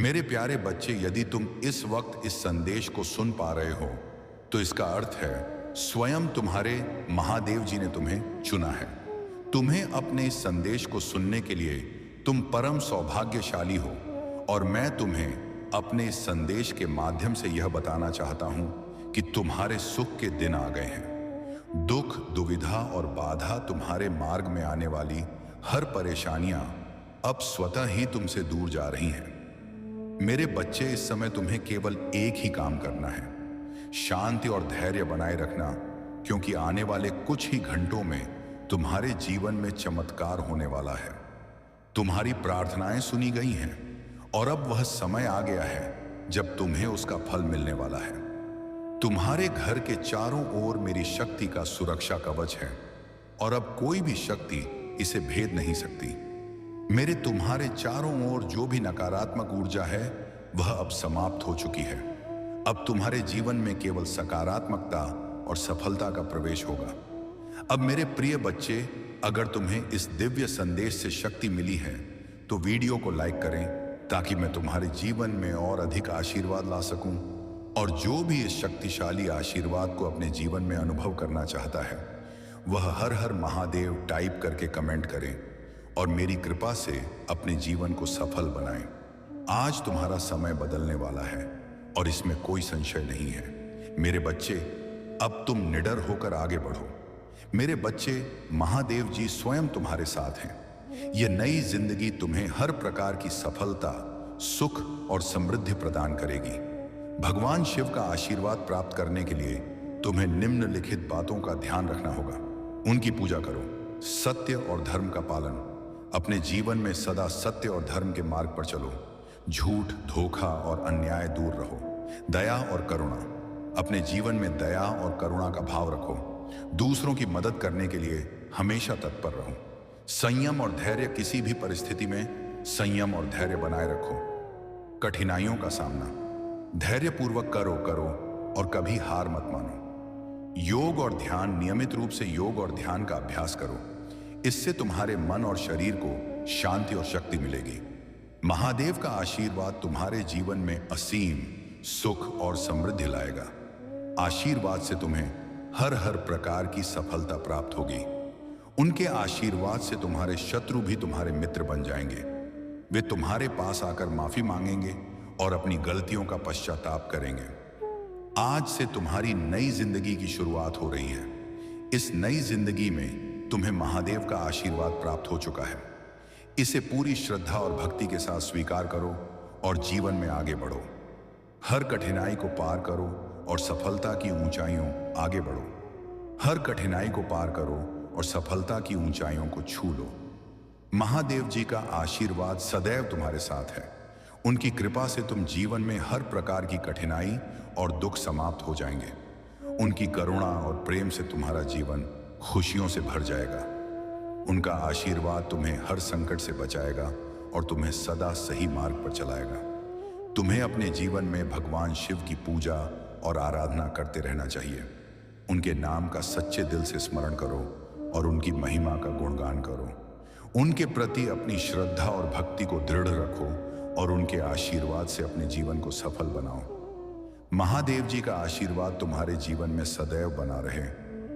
मेरे प्यारे बच्चे, यदि तुम इस वक्त इस संदेश को सुन पा रहे हो तो इसका अर्थ है स्वयं तुम्हारे महादेव जी ने तुम्हें चुना है। तुम्हें अपने इस संदेश को सुनने के लिए तुम परम सौभाग्यशाली हो और मैं तुम्हें अपने इस संदेश के माध्यम से यह बताना चाहता हूं कि तुम्हारे सुख के दिन आ गए हैं। दुख, दुविधा और बाधा, तुम्हारे मार्ग में आने वाली हर परेशानियां अब स्वतः ही तुमसे दूर जा रही हैं। मेरे बच्चे, इस समय तुम्हें केवल एक ही काम करना है, शांति और धैर्य बनाए रखना, क्योंकि आने वाले कुछ ही घंटों में तुम्हारे जीवन में चमत्कार होने वाला है। तुम्हारी प्रार्थनाएं सुनी गई हैं और अब वह समय आ गया है जब तुम्हें उसका फल मिलने वाला है। तुम्हारे घर के चारों ओर मेरी शक्ति का सुरक्षा कवच है और अब कोई भी शक्ति इसे भेद नहीं सकती। मेरे तुम्हारे चारों ओर जो भी नकारात्मक ऊर्जा है वह अब समाप्त हो चुकी है। अब तुम्हारे जीवन में केवल सकारात्मकता और सफलता का प्रवेश होगा। अब मेरे प्रिय बच्चे, अगर तुम्हें इस दिव्य संदेश से शक्ति मिली है तो वीडियो को लाइक करें ताकि मैं तुम्हारे जीवन में और अधिक आशीर्वाद ला सकूं। और जो भी इस शक्तिशाली आशीर्वाद को अपने जीवन में अनुभव करना चाहता है वह हर हर महादेव टाइप करके कमेंट करें और मेरी कृपा से अपने जीवन को सफल बनाएं। आज तुम्हारा समय बदलने वाला है और इसमें कोई संशय नहीं है। मेरे बच्चे, अब तुम निडर होकर आगे बढ़ो। मेरे बच्चे, महादेव जी स्वयं तुम्हारे साथ हैं। यह नई जिंदगी तुम्हें हर प्रकार की सफलता, सुख और समृद्धि प्रदान करेगी। भगवान शिव का आशीर्वाद प्राप्त करने के लिए तुम्हें निम्नलिखित बातों का ध्यान रखना होगा। उनकी पूजा करो, सत्य और धर्म का पालन, अपने जीवन में सदा सत्य और धर्म के मार्ग पर चलो। झूठ, धोखा और अन्याय दूर रहो। दया और करुणा, अपने जीवन में दया और करुणा का भाव रखो। दूसरों की मदद करने के लिए हमेशा तत्पर रहो। संयम और धैर्य, किसी भी परिस्थिति में संयम और धैर्य बनाए रखो। कठिनाइयों का सामना धैर्यपूर्वक करो और कभी हार मत मानो। योग और ध्यान, नियमित रूप से योग और ध्यान का अभ्यास करो। इससे तुम्हारे मन और शरीर को शांति और शक्ति मिलेगी। महादेव का आशीर्वाद तुम्हारे जीवन में असीम सुख और समृद्धि लाएगा। आशीर्वाद से तुम्हें हर हर प्रकार की सफलता प्राप्त होगी। उनके आशीर्वाद से तुम्हारे शत्रु भी तुम्हारे मित्र बन जाएंगे। वे तुम्हारे पास आकर माफी मांगेंगे और अपनी गलतियों का पश्चाताप करेंगे। आज से तुम्हारी नई जिंदगी की शुरुआत हो रही है। इस नई जिंदगी में तुम्हें महादेव का आशीर्वाद प्राप्त हो चुका है। इसे पूरी श्रद्धा और भक्ति के साथ स्वीकार करो और जीवन में आगे बढ़ो। हर कठिनाई को पार करो और सफलता की ऊंचाइयों आगे बढ़ो। हर कठिनाई को पार करो और सफलता की ऊंचाइयों को छू लो। महादेव जी का आशीर्वाद सदैव तुम्हारे साथ है। उनकी कृपा से तुम जीवन में हर प्रकार की कठिनाई और दुख समाप्त हो जाएंगे। उनकी करुणा और प्रेम से तुम्हारा जीवन खुशियों से भर जाएगा। उनका आशीर्वाद तुम्हें हर संकट से बचाएगा और तुम्हें सदा सही मार्ग पर चलाएगा। तुम्हें अपने जीवन में भगवान शिव की पूजा और आराधना करते रहना चाहिए। उनके नाम का सच्चे दिल से स्मरण करो और उनकी महिमा का गुणगान करो। उनके प्रति अपनी श्रद्धा और भक्ति को दृढ़ रखो और उनके आशीर्वाद से अपने जीवन को सफल बनाओ। महादेव जी का आशीर्वाद तुम्हारे जीवन में सदैव बना रहे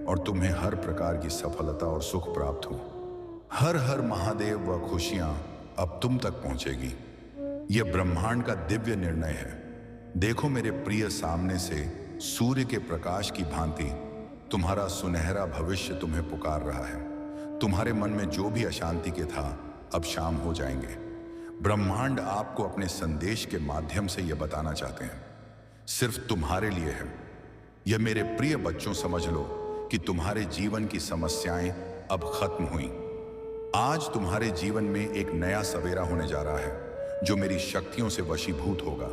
और तुम्हें हर प्रकार की सफलता और सुख प्राप्त हो। हर हर महादेव व खुशियां अब तुम तक पहुंचेगी। यह ब्रह्मांड का दिव्य निर्णय है। देखो मेरे प्रिय, सामने से सूर्य के प्रकाश की भांति तुम्हारा सुनहरा भविष्य तुम्हें पुकार रहा है। तुम्हारे मन में जो भी अशांति के था अब शाम हो जाएंगे। ब्रह्मांड आपको अपने संदेश के माध्यम से यह बताना चाहते हैं, सिर्फ तुम्हारे लिए है। यह मेरे प्रिय बच्चों, समझ लो कि तुम्हारे जीवन की समस्याएं अब खत्म हुई। आज तुम्हारे जीवन में एक नया सवेरा होने जा रहा है जो मेरी शक्तियों से वशीभूत होगा।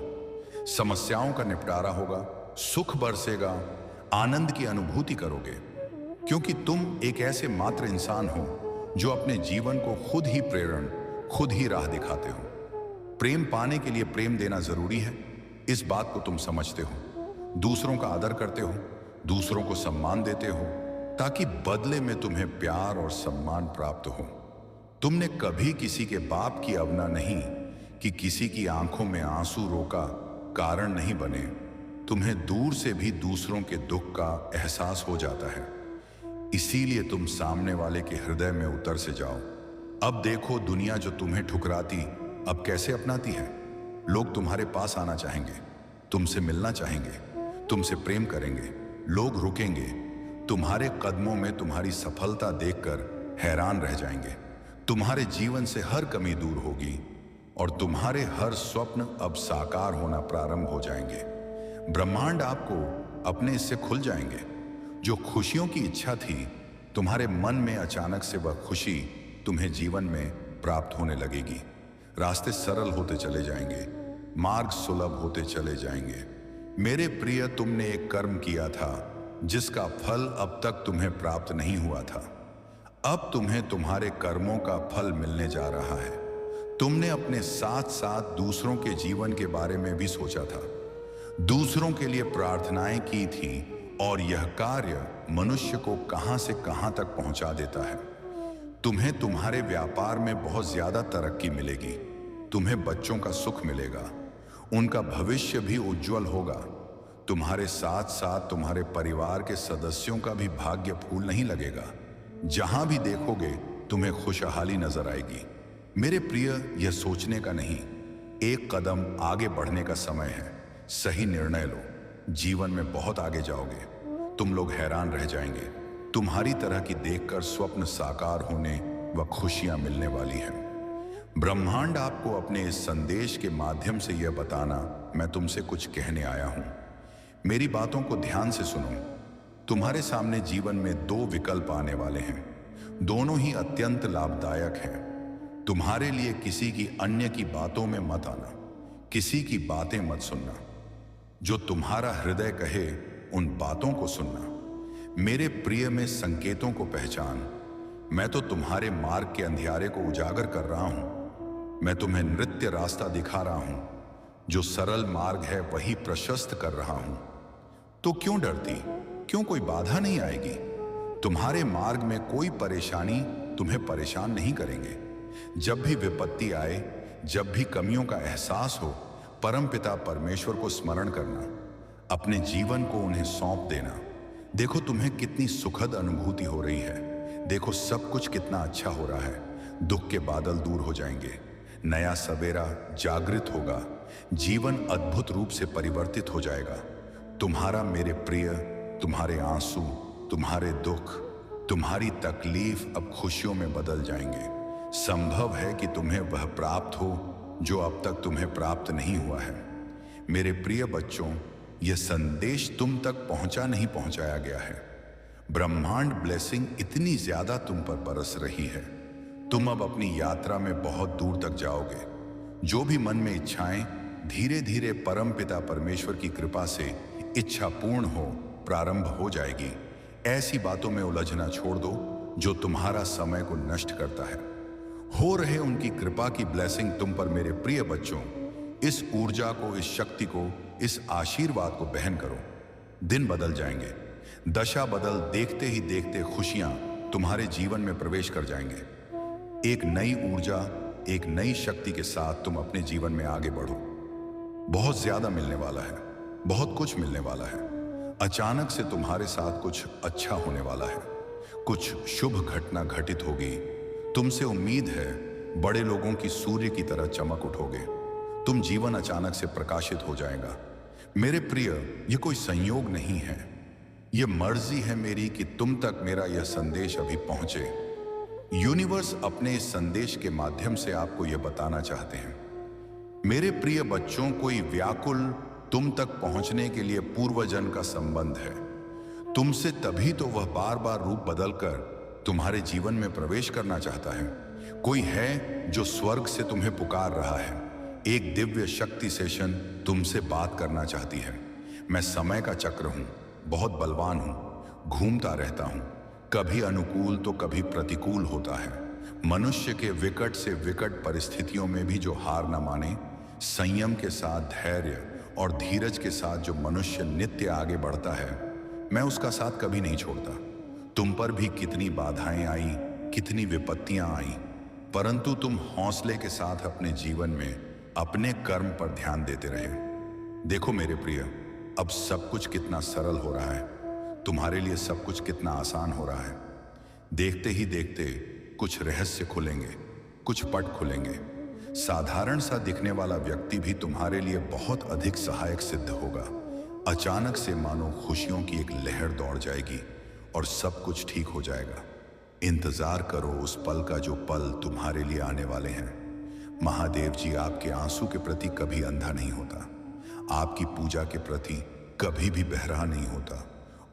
समस्याओं का निपटारा होगा, सुख बरसेगा, आनंद की अनुभूति करोगे, क्योंकि तुम एक ऐसे मात्र इंसान हो जो अपने जीवन को खुद ही प्रेरण, खुद ही राह दिखाते हो। प्रेम पाने के लिए प्रेम देना जरूरी है, इस बात को तुम समझते हो। दूसरों का आदर करते हो, दूसरों को सम्मान देते हो ताकि बदले में तुम्हें प्यार और सम्मान प्राप्त हो। तुमने कभी किसी के बाप की अवहेलना नहीं कि किसी की आंखों में आंसू रोका कारण नहीं बने, तुम्हें दूर से भी दूसरों के दुख का एहसास हो जाता है। इसीलिए तुम सामने वाले के हृदय में उतर से जाओ। अब देखो दुनिया जो तुम्हें ठुकराती अब कैसे अपनाती है। लोग तुम्हारे पास आना चाहेंगे, तुमसे मिलना चाहेंगे, तुमसे प्रेम करेंगे। लोग रुकेंगे, तुम्हारे कदमों में तुम्हारी सफलता देखकर हैरान रह जाएंगे। तुम्हारे जीवन से हर कमी दूर होगी और तुम्हारे हर स्वप्न अब साकार होना प्रारंभ हो जाएंगे। ब्रह्मांड आपको अपने इससे खुल जाएंगे। जो खुशियों की इच्छा थी तुम्हारे मन में, अचानक से वह खुशी तुम्हें जीवन में प्राप्त होने लगेगी। रास्ते सरल होते चले जाएंगे, मार्ग सुलभ होते चले जाएंगे। मेरे प्रिय, तुमने एक कर्म किया था जिसका फल अब तक तुम्हें प्राप्त नहीं हुआ था। अब तुम्हें तुम्हारे कर्मों का फल मिलने जा रहा है। तुमने अपने साथ साथ दूसरों के जीवन के बारे में भी सोचा था, दूसरों के लिए प्रार्थनाएं की थी और यह कार्य मनुष्य को कहां से कहां तक पहुंचा देता है। तुम्हें तुम्हारे व्यापार में बहुत ज्यादा तरक्की मिलेगी। तुम्हें बच्चों का सुख मिलेगा, उनका भविष्य भी उज्जवल होगा। तुम्हारे साथ साथ तुम्हारे परिवार के सदस्यों का भी भाग्य फूल नहीं लगेगा। जहां भी देखोगे तुम्हें खुशहाली नजर आएगी। मेरे प्रिय, यह सोचने का नहीं, एक कदम आगे बढ़ने का समय है। सही निर्णय लो, जीवन में बहुत आगे जाओगे। तुम लोग हैरान रह जाएंगे। तुम्हारी तरह की देखकर स्वप्न साकार होने व खुशियां मिलने वाली हैं। ब्रह्मांड आपको अपने इस संदेश के माध्यम से यह बताना मैं तुमसे कुछ कहने आया हूं। मेरी बातों को ध्यान से सुनो। तुम्हारे सामने जीवन में दो विकल्प आने वाले हैं, दोनों ही अत्यंत लाभदायक हैं। तुम्हारे लिए किसी की अन्य की बातों में मत आना, किसी की बातें मत सुनना। जो तुम्हारा हृदय कहे उन बातों को सुनना। मेरे प्रिय, में संकेतों को पहचान। मैं तो तुम्हारे मार्ग के अंधियारे को उजागर कर रहा हूं। मैं तुम्हें नृत्य रास्ता दिखा रहा हूं। जो सरल मार्ग है वही प्रशस्त कर रहा हूं। तो क्यों डरती? क्यों कोई बाधा नहीं आएगी? तुम्हारे मार्ग में कोई परेशानी तुम्हें परेशान नहीं करेंगे। जब भी विपत्ति आए, जब भी कमियों का एहसास हो, परमपिता परमेश्वर को स्मरण करना, अपने जीवन को उन्हें सौंप देना। देखो तुम्हें कितनी सुखद अनुभूति हो रही है। देखो सब कुछ कितना अच्छा हो रहा है। दुख के बादल दूर हो जाएंगे, नया सवेरा जागृत होगा, जीवन अद्भुत रूप से परिवर्तित हो जाएगा। तुम्हारा मेरे प्रिय, तुम्हारे आंसू, तुम्हारे दुख, तुम्हारी तकलीफ अब खुशियों में बदल जाएंगे। संभव है कि तुम्हें वह प्राप्त हो जो अब तक तुम्हें प्राप्त नहीं हुआ है। मेरे प्रिय बच्चों, यह संदेश तुम तक पहुंचा नहीं पहुंचाया गया है। ब्रह्मांड ब्लेसिंग इतनी ज्यादा तुम पर बरस रही है। तुम अब अपनी यात्रा में बहुत दूर तक जाओगे। जो भी मन में इच्छाएं धीरे धीरे परमपिता परमेश्वर की कृपा से इच्छा पूर्ण हो प्रारंभ हो जाएगी। ऐसी बातों में उलझना छोड़ दो जो तुम्हारा समय को नष्ट करता है। हो रहे उनकी कृपा की ब्लेसिंग तुम पर मेरे प्रिय बच्चों। इस ऊर्जा को, इस शक्ति को, इस आशीर्वाद को बहन करो। दिन बदल जाएंगे, दशा बदल, देखते ही देखते खुशियां तुम्हारे जीवन में प्रवेश कर जाएंगे। एक नई ऊर्जा, एक नई शक्ति के साथ तुम अपने जीवन में आगे बढ़ो। बहुत ज्यादा मिलने वाला है, बहुत कुछ मिलने वाला है। अचानक से तुम्हारे साथ कुछ अच्छा होने वाला है। कुछ शुभ घटना घटित होगी। तुमसे उम्मीद है बड़े लोगों की सूर्य की तरह चमक उठोगे। तुम जीवन अचानक से प्रकाशित हो जाएगा। मेरे प्रिय, यह कोई संयोग नहीं है, यह मर्जी है मेरी कि तुम तक मेरा यह संदेश अभी पहुंचे। यूनिवर्स अपने इस संदेश के माध्यम से आपको यह बताना चाहते हैं। मेरे प्रिय बच्चों, कोई व्याकुल तुम तक पहुंचने के लिए पूर्वजन्म का संबंध है। तुमसे तभी तो वह बार बार रूप बदलकर तुम्हारे जीवन में प्रवेश करना चाहता है। कोई है जो स्वर्ग से तुम्हें पुकार रहा है। एक दिव्य शक्ति सेशन तुमसे बात करना चाहती है। मैं समय का चक्र हूं, बहुत बलवान हूं, घूमता रहता हूं, कभी अनुकूल तो कभी प्रतिकूल होता है। मनुष्य के विकट से विकट परिस्थितियों में भी जो हार न माने, संयम के साथ, धैर्य और धीरज के साथ जो मनुष्य नित्य आगे बढ़ता है, मैं उसका साथ कभी नहीं छोड़ता। तुम पर भी कितनी बाधाएं आई, कितनी विपत्तियां आई, परंतु तुम हौसले के साथ अपने जीवन में अपने कर्म पर ध्यान देते रहें। देखो मेरे प्रिय, अब सब कुछ कितना सरल हो रहा है, तुम्हारे लिए सब कुछ कितना आसान हो रहा है। देखते ही देखते कुछ रहस्य खुलेंगे, कुछ पट खुलेंगे। साधारण सा दिखने वाला व्यक्ति भी तुम्हारे लिए बहुत अधिक सहायक सिद्ध होगा। अचानक से मानो खुशियों की एक लहर दौड़ जाएगी और सब कुछ ठीक हो जाएगा। इंतजार करो उस पल का जो पल तुम्हारे लिए आने वाले हैं। महादेव जी आपके आंसू के प्रति कभी अंधा नहीं होता, आपकी पूजा के प्रति कभी भी बहरा नहीं होता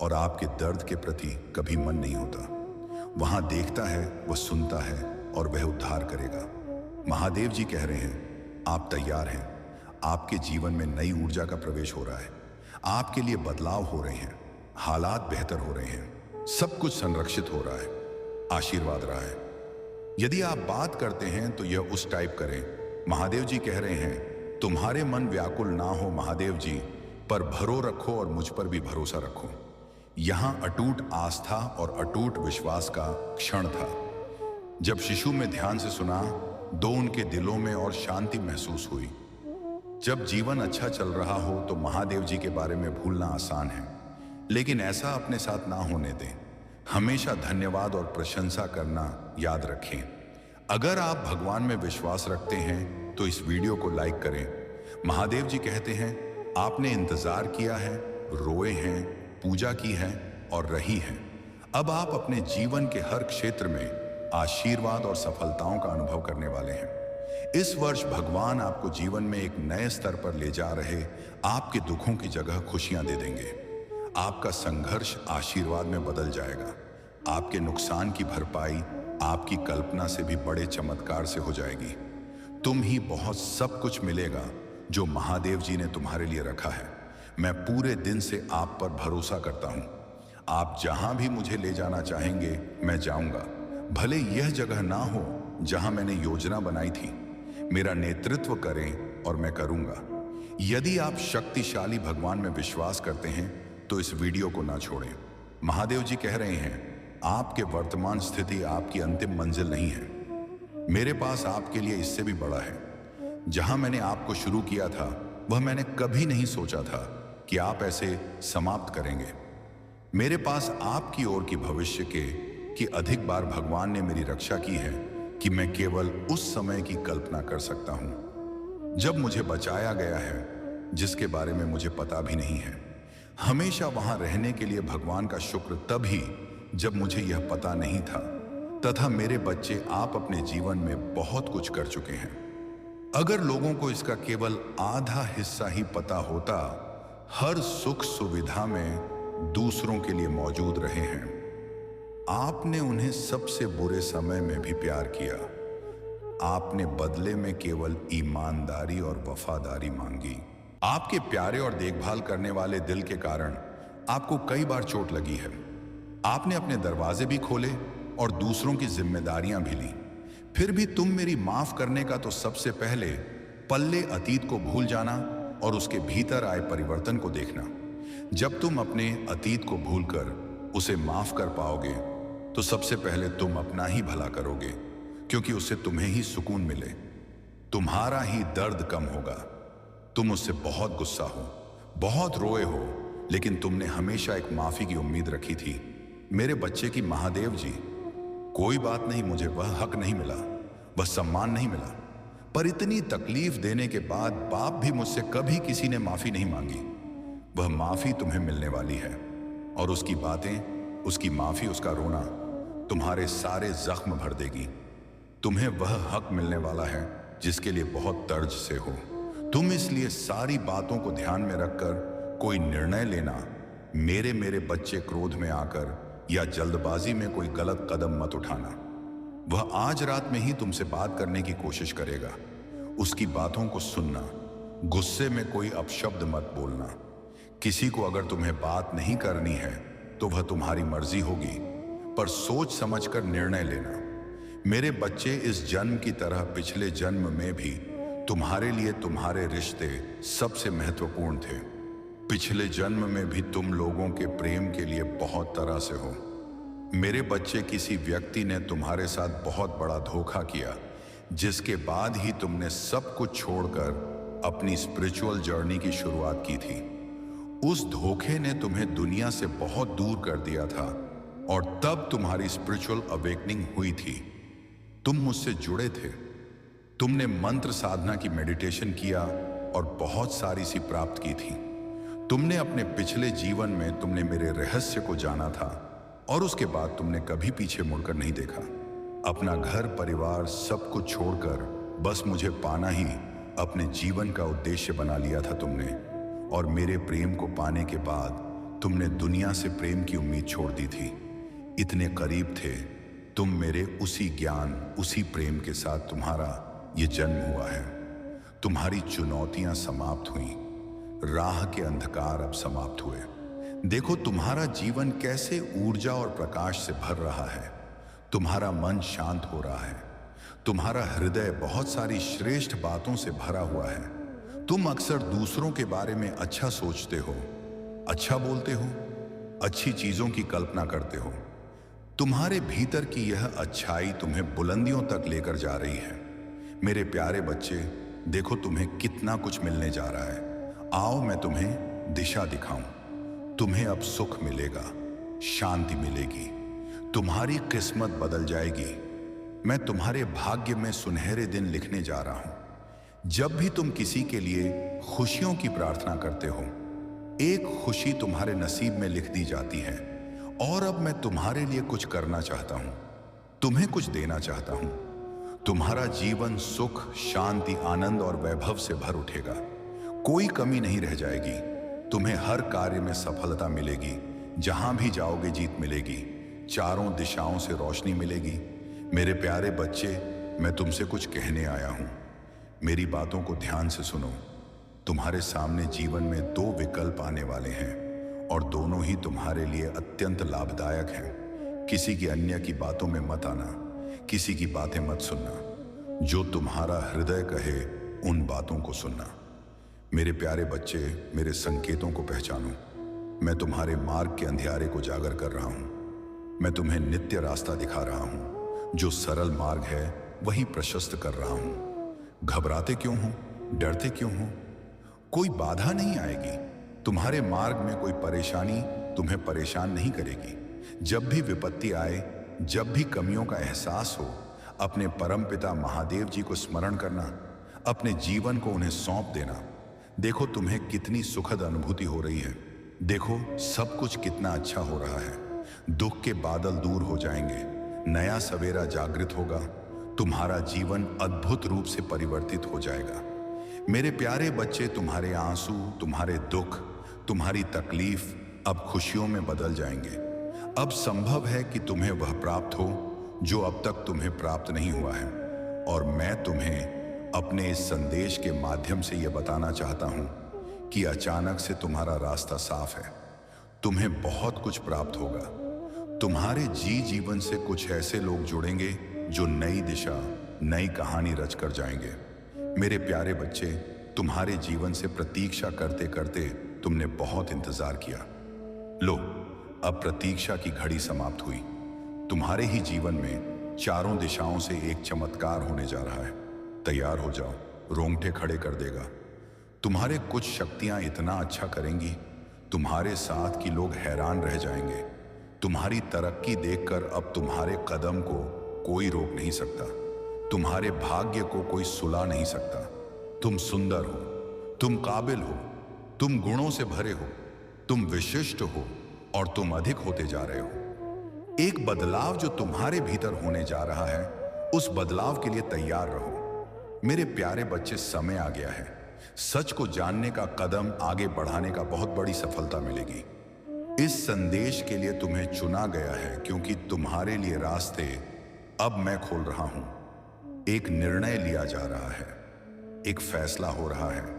और आपके दर्द के प्रति कभी मन नहीं होता। वहां देखता है, वह सुनता है और वह उद्धार करेगा। महादेव जी कह रहे हैं, आप तैयार हैं। आपके जीवन में नई ऊर्जा का प्रवेश हो रहा है, आपके लिए बदलाव हो रहे हैं, हालात बेहतर हो रहे हैं, सब कुछ संरक्षित हो रहा है, आशीर्वाद रहा है। यदि आप बात करते हैं तो यह उस टाइप करें। महादेव जी कह रहे हैं, तुम्हारे मन व्याकुल ना हो महादेव जी, पर भरो रखो और मुझ पर भी भरोसा रखो। यहां अटूट आस्था और अटूट विश्वास का क्षण था। जब शिशु में ध्यान से सुना, दो उनके दिलों में और शांति महसूस हुई। जब जीवन अच्छा चल रहा हो तो महादेव जी के बारे में भूलना आसान है, लेकिन ऐसा अपने साथ ना होने दें। हमेशा धन्यवाद और प्रशंसा करना याद रखें। अगर आप भगवान में विश्वास रखते हैं तो इस वीडियो को लाइक करें। महादेव जी कहते हैं, आपने इंतजार किया है, रोए हैं, पूजा की है और रही हैं। अब आप अपने जीवन के हर क्षेत्र में आशीर्वाद और सफलताओं का अनुभव करने वाले हैं। इस वर्ष भगवान आपको जीवन में एक नए स्तर पर ले जा रहे, आपके दुखों की जगह खुशियां दे देंगे। आपका संघर्ष आशीर्वाद में बदल जाएगा। आपके नुकसान की भरपाई आपकी कल्पना से भी बड़े चमत्कार से हो जाएगी। तुम ही बहुत सब कुछ मिलेगा जो महादेव जी ने तुम्हारे लिए रखा है। मैं पूरे दिन से आप पर भरोसा करता हूं। आप जहां भी मुझे ले जाना चाहेंगे मैं जाऊंगा, भले यह जगह ना हो जहां मैंने योजना बनाई थी। मेरा नेतृत्व करें और मैं करूंगा। यदि आप शक्तिशाली भगवान में विश्वास करते हैं तो इस वीडियो को ना छोड़ें। महादेव जी कह रहे हैं, आपके वर्तमान स्थिति आपकी अंतिम मंजिल नहीं है। मेरे पास आपके लिए इससे भी बड़ा है। जहां मैंने आपको शुरू किया था वह मैंने कभी नहीं सोचा था कि आप ऐसे समाप्त करेंगे। मेरे पास आपकी ओर की भविष्य की अधिक बार भगवान ने मेरी रक्षा की है कि मैं केवल उस समय की कल्पना कर सकता हूं जब मुझे बचाया गया है, जिसके बारे में मुझे पता भी नहीं है। हमेशा वहां रहने के लिए भगवान का शुक्र तभी जब मुझे यह पता नहीं था। तथा मेरे बच्चे, आप अपने जीवन में बहुत कुछ कर चुके हैं। अगर लोगों को इसका केवल आधा हिस्सा ही पता होता, हर सुख सुविधा में दूसरों के लिए मौजूद रहे हैं। आपने उन्हें सबसे बुरे समय में भी प्यार किया। आपने बदले में केवल ईमानदारी और वफादारी मांगी। आपके प्यारे और देखभाल करने वाले दिल के कारण आपको कई बार चोट लगी है। आपने अपने दरवाजे भी खोले और दूसरों की जिम्मेदारियां भी ली। फिर भी तुम मेरी माफ करने का तो सबसे पहले पल्ले अतीत को भूल जाना और उसके भीतर आए परिवर्तन को देखना। जब तुम अपने अतीत को भूलकर उसे माफ कर पाओगे तो सबसे पहले तुम अपना ही भला करोगे, क्योंकि उससे तुम्हें ही सुकून मिले, तुम्हारा ही दर्द कम होगा। तुम उससे बहुत गुस्सा हो, बहुत रोए हो, लेकिन तुमने हमेशा एक माफी की उम्मीद रखी थी। मेरे बच्चे की महादेव जी, कोई बात नहीं, मुझे वह हक नहीं मिला, वह सम्मान नहीं मिला, पर इतनी तकलीफ देने के बाद बाप भी मुझसे कभी किसी ने माफी नहीं मांगी। वह माफी तुम्हें मिलने वाली है और उसकी बातें, उसकी माफी, उसका रोना तुम्हारे सारे जख्म भर देगी। तुम्हें वह हक मिलने वाला है जिसके लिए बहुत तर्ज से हो। तुम इसलिए सारी बातों को ध्यान में रखकर कोई निर्णय लेना। मेरे बच्चे क्रोध में आकर या जल्दबाजी में कोई गलत कदम मत उठाना। वह आज रात में ही तुमसे बात करने की कोशिश करेगा। उसकी बातों को सुनना, गुस्से में कोई अपशब्द मत बोलना। किसी को अगर तुम्हें बात नहीं करनी है तो वह तुम्हारी मर्जी होगी, पर सोच समझकर निर्णय लेना। मेरे बच्चे, इस जन्म की तरह पिछले जन्म में भी तुम्हारे लिए तुम्हारे रिश्ते सबसे महत्वपूर्ण थे। पिछले जन्म में भी तुम लोगों के प्रेम के लिए बहुत तरह से हो। मेरे बच्चे, किसी व्यक्ति ने तुम्हारे साथ बहुत बड़ा धोखा किया, जिसके बाद ही तुमने सब कुछ छोड़कर अपनी स्पिरिचुअल जर्नी की शुरुआत की थी। उस धोखे ने तुम्हें दुनिया से बहुत दूर कर दिया था और तब तुम्हारी स्पिरिचुअल अवेकनिंग हुई थी। तुम मुझसे जुड़े थे, तुमने मंत्र साधना की मेडिटेशन किया और बहुत सारी सी प्राप्त की थी। तुमने अपने पिछले जीवन में तुमने मेरे रहस्य को जाना था और उसके बाद तुमने कभी पीछे मुड़कर नहीं देखा। अपना घर परिवार सब कुछ छोड़कर बस मुझे पाना ही अपने जीवन का उद्देश्य बना लिया था तुमने। और मेरे प्रेम को पाने के बाद तुमने दुनिया से प्रेम की उम्मीद छोड़ दी थी। इतने करीब थे तुम मेरे, उसी ज्ञान उसी प्रेम के साथ तुम्हारा ये जन्म हुआ है। तुम्हारी चुनौतियां समाप्त हुई, राह के अंधकार अब समाप्त हुए। देखो तुम्हारा जीवन कैसे ऊर्जा और प्रकाश से भर रहा है। तुम्हारा मन शांत हो रहा है, तुम्हारा हृदय बहुत सारी श्रेष्ठ बातों से भरा हुआ है। तुम अक्सर दूसरों के बारे में अच्छा सोचते हो, अच्छा बोलते हो, अच्छी चीजों की कल्पना करते हो। तुम्हारे भीतर की यह अच्छाई तुम्हें बुलंदियों तक लेकर जा रही है। मेरे प्यारे बच्चे, देखो तुम्हें कितना कुछ मिलने जा रहा है। आओ मैं तुम्हें दिशा दिखाऊं। तुम्हें अब सुख मिलेगा, शांति मिलेगी, तुम्हारी किस्मत बदल जाएगी। मैं तुम्हारे भाग्य में सुनहरे दिन लिखने जा रहा हूं। जब भी तुम किसी के लिए खुशियों की प्रार्थना करते हो, एक खुशी तुम्हारे नसीब में लिख दी जाती है। और अब मैं तुम्हारे लिए कुछ करना चाहता हूं, तुम्हें कुछ देना चाहता हूं। तुम्हारा जीवन सुख, शांति, आनंद और वैभव से भर उठेगा। कोई कमी नहीं रह जाएगी। तुम्हें हर कार्य में सफलता मिलेगी। जहां भी जाओगे जीत मिलेगी। चारों दिशाओं से रोशनी मिलेगी। मेरे प्यारे बच्चे, मैं तुमसे कुछ कहने आया हूं। मेरी बातों को ध्यान से सुनो। तुम्हारे सामने जीवन में दो विकल्प आने वाले हैं और दोनों ही तुम्हारे लिए अत्यंत लाभदायक हैं। किसी की अन्य की बातों में मत आना, किसी की बातें मत सुनना। जो तुम्हारा हृदय कहे उन बातों को सुनना। मेरे प्यारे बच्चे, मेरे संकेतों को पहचानो। मैं तुम्हारे मार्ग के अंधियारे को जागर कर रहा हूं। मैं तुम्हें नित्य रास्ता दिखा रहा हूं। जो सरल मार्ग है वही प्रशस्त कर रहा हूं। घबराते क्यों हो, डरते क्यों हो? कोई बाधा नहीं आएगी। तुम्हारे मार्ग में कोई परेशानी तुम्हें परेशान नहीं करेगी। जब भी विपत्ति आए, जब भी कमियों का एहसास हो, अपने परमपिता महादेव जी को स्मरण करना, अपने जीवन को उन्हें सौंप देना। देखो तुम्हें कितनी सुखद अनुभूति हो रही है। देखो सब कुछ कितना अच्छा हो रहा है। दुख के बादल दूर हो जाएंगे, नया सवेरा जागृत होगा। तुम्हारा जीवन अद्भुत रूप से परिवर्तित हो जाएगा। मेरे प्यारे बच्चे, तुम्हारे आंसू, तुम्हारे दुख, तुम्हारी तकलीफ अब खुशियों में बदल जाएंगे। अब संभव है कि तुम्हें वह प्राप्त हो जो अब तक तुम्हें प्राप्त नहीं हुआ है। और मैं तुम्हें अपने इस संदेश के माध्यम से यह बताना चाहता हूं कि अचानक से तुम्हारा रास्ता साफ है। तुम्हें बहुत कुछ प्राप्त होगा। तुम्हारे जीवन से कुछ ऐसे लोग जुड़ेंगे जो नई दिशा, नई कहानी रच कर जाएंगे। मेरे प्यारे बच्चे, तुम्हारे जीवन से प्रतीक्षा करते करते तुमने बहुत इंतजार किया। लो, अब प्रतीक्षा की घड़ी समाप्त हुई। तुम्हारे ही जीवन में चारों दिशाओं से एक चमत्कार होने जा रहा है। तैयार हो जाओ, रोंगटे खड़े कर देगा। तुम्हारे कुछ शक्तियां इतना अच्छा करेंगी, तुम्हारे साथ की लोग हैरान रह जाएंगे। तुम्हारी तरक्की देखकर अब तुम्हारे कदम को कोई रोक नहीं सकता। तुम्हारे भाग्य को कोई सुला नहीं सकता। तुम सुंदर हो, तुम काबिल हो, तुम गुणों से भरे हो, तुम विशिष्ट हो और तुम अधिक होते जा रहे हो। एक बदलाव जो तुम्हारे भीतर होने जा रहा है, उस बदलाव के लिए तैयार रहो। मेरे प्यारे बच्चे, समय आ गया है। सच को जानने का कदम आगे बढ़ाने का बहुत बड़ी सफलता मिलेगी। इस संदेश के लिए तुम्हें चुना गया है क्योंकि तुम्हारे लिए रास्ते अब मैं खोल रहा हूं। एक निर्णय लिया जा रहा है, एक फैसला हो रहा है।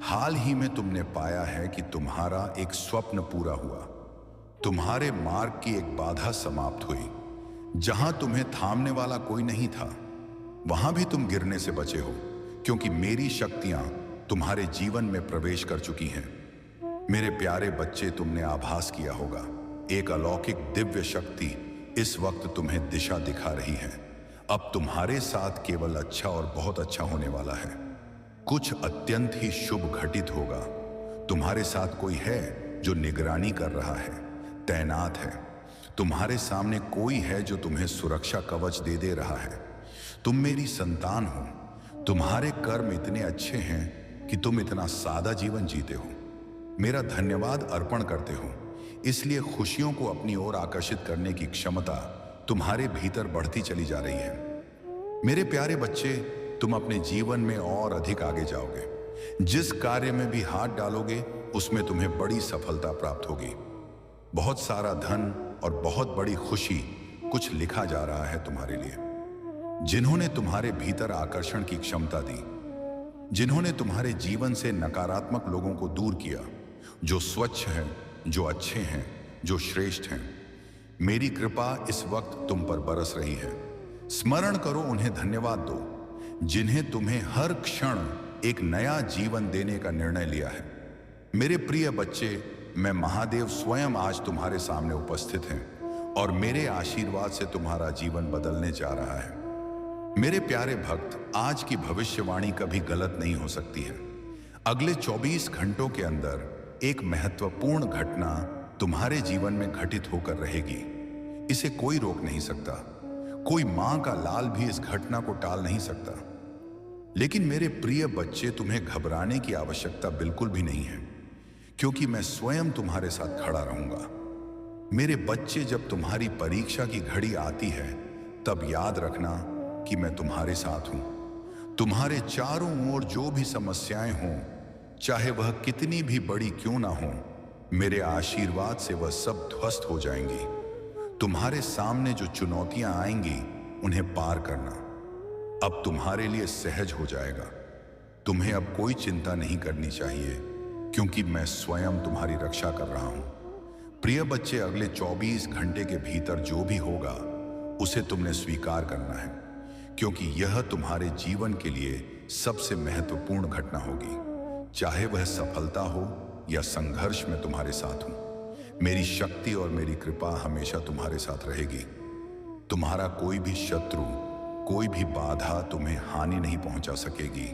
हाल ही में तुमने पाया है कि तुम्हारा एक स्वप्न पूरा हुआ। तुम्हारे मार्ग की एक बाधा समाप्त हुई। जहां तुम्हें थामने वाला कोई नहीं था, वहां भी तुम गिरने से बचे हो क्योंकि मेरी शक्तियां तुम्हारे जीवन में प्रवेश कर चुकी हैं। मेरे प्यारे बच्चे, तुमने आभास किया होगा, एक अलौकिक दिव्य शक्ति इस वक्त तुम्हें दिशा दिखा रही है। अब तुम्हारे साथ केवल अच्छा और बहुत अच्छा होने वाला है। कुछ अत्यंत ही शुभ घटित होगा। तुम्हारे साथ कोई है जो निगरानी कर रहा है, तैनात है। तुम्हारे सामने कोई है जो तुम्हें सुरक्षा कवच दे दे रहा है। तुम मेरी संतान हो। तुम्हारे कर्म इतने अच्छे हैं कि तुम इतना सादा जीवन जीते हो। मेरा धन्यवाद अर्पण करते हो। इसलिए खुशियों को अपनी ओर आकर्षित करने की क्षमता तुम्हारे भीतर बढ़ती चली जा रही है। मेरे प्यारे बच्चे, तुम अपने जीवन में और अधिक आगे जाओगे। जिस कार्य में भी हाथ डालोगे उसमें तुम्हें बड़ी सफलता प्राप्त होगी। बहुत सारा धन और बहुत बड़ी खुशी कुछ लिखा जा रहा है तुम्हारे लिए। जिन्होंने तुम्हारे भीतर आकर्षण की क्षमता दी, जिन्होंने तुम्हारे जीवन से नकारात्मक लोगों को दूर किया, जो स्वच्छ हैं, जो अच्छे हैं, जो श्रेष्ठ हैं, मेरी कृपा इस वक्त तुम पर बरस रही है। स्मरण करो, उन्हें धन्यवाद दो जिन्हें तुम्हें हर क्षण एक नया जीवन देने का निर्णय लिया है। मेरे प्रिय बच्चे, मैं महादेव स्वयं आज तुम्हारे सामने उपस्थित हैं और मेरे आशीर्वाद से तुम्हारा जीवन बदलने जा रहा है। मेरे प्यारे भक्त, आज की भविष्यवाणी कभी गलत नहीं हो सकती है। अगले 24 घंटों के अंदर एक महत्वपूर्ण घटना तुम्हारे जीवन में घटित होकर रहेगी। इसे कोई रोक नहीं सकता। कोई मां का लाल भी इस घटना को टाल नहीं सकता। लेकिन मेरे प्रिय बच्चे, तुम्हें घबराने की आवश्यकता बिल्कुल भी नहीं है, क्योंकि मैं स्वयं तुम्हारे साथ खड़ा रहूंगा। मेरे बच्चे, जब तुम्हारी परीक्षा की घड़ी आती है तब याद रखना कि मैं तुम्हारे साथ हूं। तुम्हारे चारों ओर जो भी समस्याएं हों, चाहे वह कितनी भी बड़ी क्यों ना हो, मेरे आशीर्वाद से वह सब ध्वस्त हो जाएंगी। तुम्हारे सामने जो चुनौतियां आएंगी उन्हें पार करना अब तुम्हारे लिए सहज हो जाएगा। तुम्हें अब कोई चिंता नहीं करनी चाहिए, क्योंकि मैं स्वयं तुम्हारी रक्षा कर रहा हूं। प्रिय बच्चे, अगले 24 घंटे के भीतर जो भी होगा उसे तुमने स्वीकार करना है, क्योंकि यह तुम्हारे जीवन के लिए सबसे महत्वपूर्ण घटना होगी। चाहे वह सफलता हो या संघर्ष, में तुम्हारे साथ हूं। मेरी शक्ति और मेरी कृपा हमेशा तुम्हारे साथ रहेगी। तुम्हारा कोई भी शत्रु, कोई भी बाधा तुम्हें हानि नहीं पहुंचा सकेगी।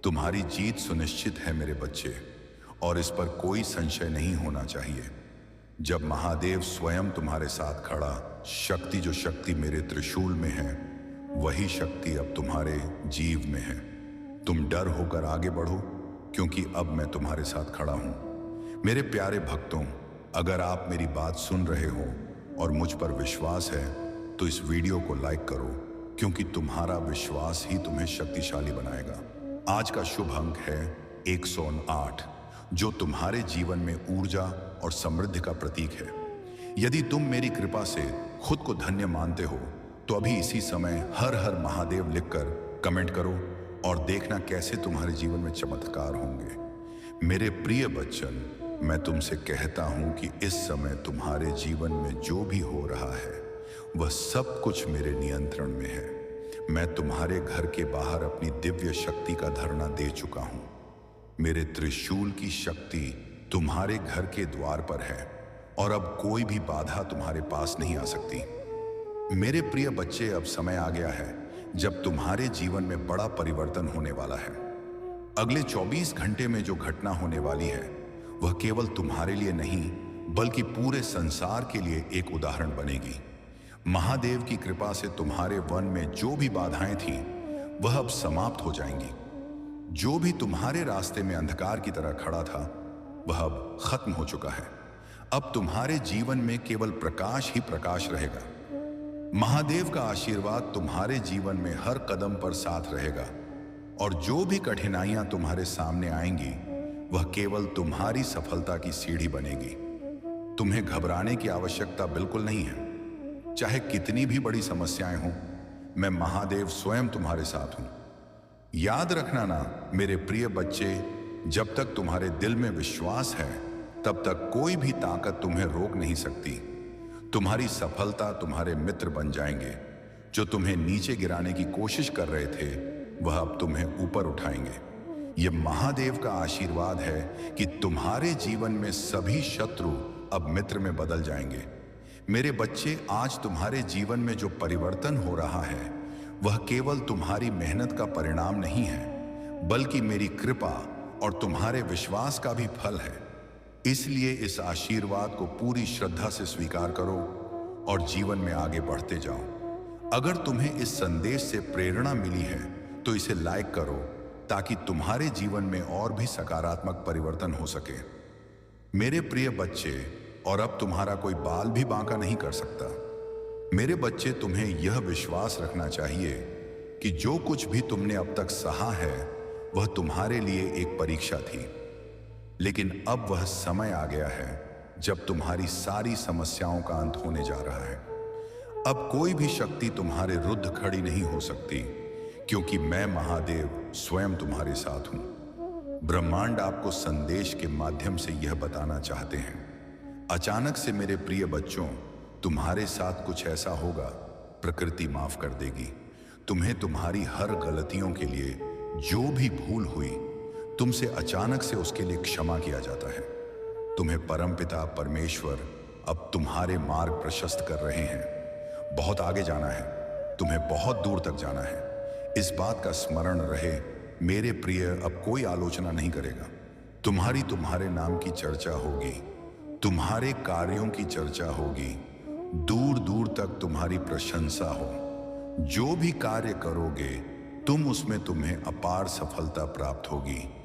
तुम्हारी जीत सुनिश्चित है मेरे बच्चे, और इस पर कोई संशय नहीं होना चाहिए। जब महादेव स्वयं तुम्हारे साथ खड़ा, शक्ति, जो शक्ति मेरे त्रिशूल में है, वही शक्ति अब तुम्हारे जीव में है। तुम डर होकर आगे बढ़ो, क्योंकि अब मैं तुम्हारे साथ खड़ा हूं। मेरे प्यारे भक्तों, अगर आप मेरी बात सुन रहे हो और मुझ पर विश्वास है तो इस वीडियो को लाइक करो, क्योंकि तुम्हारा विश्वास ही तुम्हें शक्तिशाली बनाएगा। आज का शुभ अंक है 108, जो तुम्हारे जीवन में ऊर्जा और समृद्धि का प्रतीक है। यदि तुम मेरी कृपा से खुद को धन्य मानते हो तो अभी इसी समय हर हर महादेव लिखकर कमेंट करो और देखना कैसे तुम्हारे जीवन में चमत्कार होंगे। मेरे प्रिय बच्चन, मैं तुमसे कहता हूं कि इस समय तुम्हारे जीवन में जो भी हो रहा है वह सब कुछ मेरे नियंत्रण में है। मैं तुम्हारे घर के बाहर अपनी दिव्य शक्ति का धरना दे चुका हूं। मेरे त्रिशूल की शक्ति तुम्हारे घर के द्वार पर है और अब कोई भी बाधा तुम्हारे पास नहीं आ सकती। मेरे प्रिय बच्चे, अब समय आ गया है जब तुम्हारे जीवन में बड़ा परिवर्तन होने वाला है। अगले 24 घंटे में जो घटना होने वाली है वह केवल तुम्हारे लिए नहीं, बल्कि पूरे संसार के लिए एक उदाहरण बनेगी। महादेव की कृपा से तुम्हारे वन में जो भी बाधाएं थीं, वह अब समाप्त हो जाएंगी। जो भी तुम्हारे रास्ते में अंधकार की तरह खड़ा था, वह अब खत्म हो चुका है। अब तुम्हारे जीवन में केवल प्रकाश ही प्रकाश रहेगा। महादेव का आशीर्वाद तुम्हारे जीवन में हर कदम पर साथ रहेगा, और जो भी कठिनाइयां तुम्हारे सामने आएंगी वह केवल तुम्हारी सफलता की सीढ़ी बनेगी। तुम्हें घबराने की आवश्यकता बिल्कुल नहीं है। चाहे कितनी भी बड़ी समस्याएं हों, मैं महादेव स्वयं तुम्हारे साथ हूं। याद रखना ना मेरे प्रिय बच्चे, जब तक तुम्हारे दिल में विश्वास है तब तक कोई भी ताकत तुम्हें रोक नहीं सकती। तुम्हारी सफलता तुम्हारे मित्र बन जाएंगे। जो तुम्हें नीचे गिराने की कोशिश कर रहे थे, वह अब तुम्हें ऊपर उठाएंगे। यह महादेव का आशीर्वाद है कि तुम्हारे जीवन में सभी शत्रु अब मित्र में बदल जाएंगे। मेरे बच्चे, आज तुम्हारे जीवन में जो परिवर्तन हो रहा है वह केवल तुम्हारी मेहनत का परिणाम नहीं है, बल्कि मेरी कृपा और तुम्हारे विश्वास का भी फल है। इसलिए इस आशीर्वाद को पूरी श्रद्धा से स्वीकार करो और जीवन में आगे बढ़ते जाओ। अगर तुम्हें इस संदेश से प्रेरणा मिली है तो इसे लाइक करो, ताकि तुम्हारे जीवन में और भी सकारात्मक परिवर्तन हो सके। मेरे प्रिय बच्चे, और अब तुम्हारा कोई बाल भी बांका नहीं कर सकता। मेरे बच्चे, तुम्हें यह विश्वास रखना चाहिए कि जो कुछ भी तुमने अब तक सहा है वह तुम्हारे लिए एक परीक्षा थी, लेकिन अब वह समय आ गया है जब तुम्हारी सारी समस्याओं का अंत होने जा रहा है। अब कोई भी शक्ति तुम्हारे विरुद्ध खड़ी नहीं हो सकती, क्योंकि मैं महादेव स्वयं तुम्हारे साथ हूं। ब्रह्मांड आपको संदेश के माध्यम से यह बताना चाहते हैं। अचानक से मेरे प्रिय बच्चों, तुम्हारे साथ कुछ ऐसा होगा, प्रकृति माफ कर देगी। तुम्हें तुम्हारी हर गलतियों के लिए, जो भी भूल हुई, तुमसे अचानक से उसके लिए क्षमा किया जाता है। तुम्हें परमपिता परमेश्वर अब तुम्हारे मार्ग प्रशस्त कर रहे हैं। बहुत आगे जाना है, तुम्हें बहुत दूर तक जाना है। इस बात का स्मरण रहे मेरे प्रिय, अब कोई आलोचना नहीं करेगा। तुम्हारे नाम की चर्चा होगी, तुम्हारे कार्यों की चर्चा होगी, दूर दूर तक तुम्हारी प्रशंसा हो। जो भी कार्य करोगे तुम्हें अपार सफलता प्राप्त होगी।